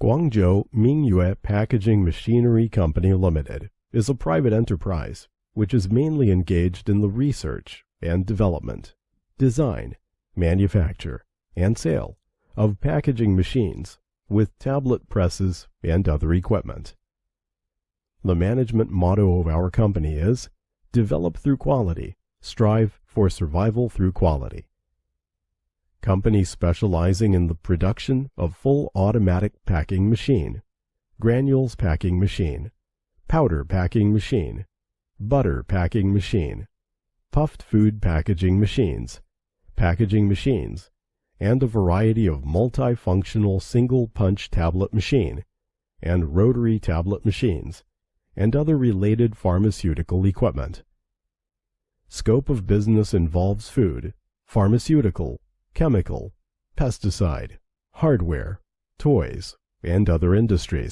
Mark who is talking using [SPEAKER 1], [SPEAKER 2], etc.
[SPEAKER 1] Guangzhou Mingyue Packaging Machinery Company Limited is a private enterprise which is mainly engaged in the research and development, design, manufacture, and sale of packaging machines with tablet presses and other equipment. The management motto of our company is, "Develop through quality, strive for survival through quality." Company specializing in the production of full automatic packing machine, granules packing machine, powder packing machine, butter packing machine, puffed food packaging machines, and a variety of multifunctional single-punch tablet machine and rotary tablet machines, and other related pharmaceutical equipment. Scope of business involves food, pharmaceutical, chemical, pesticide, hardware, toys, and other industries.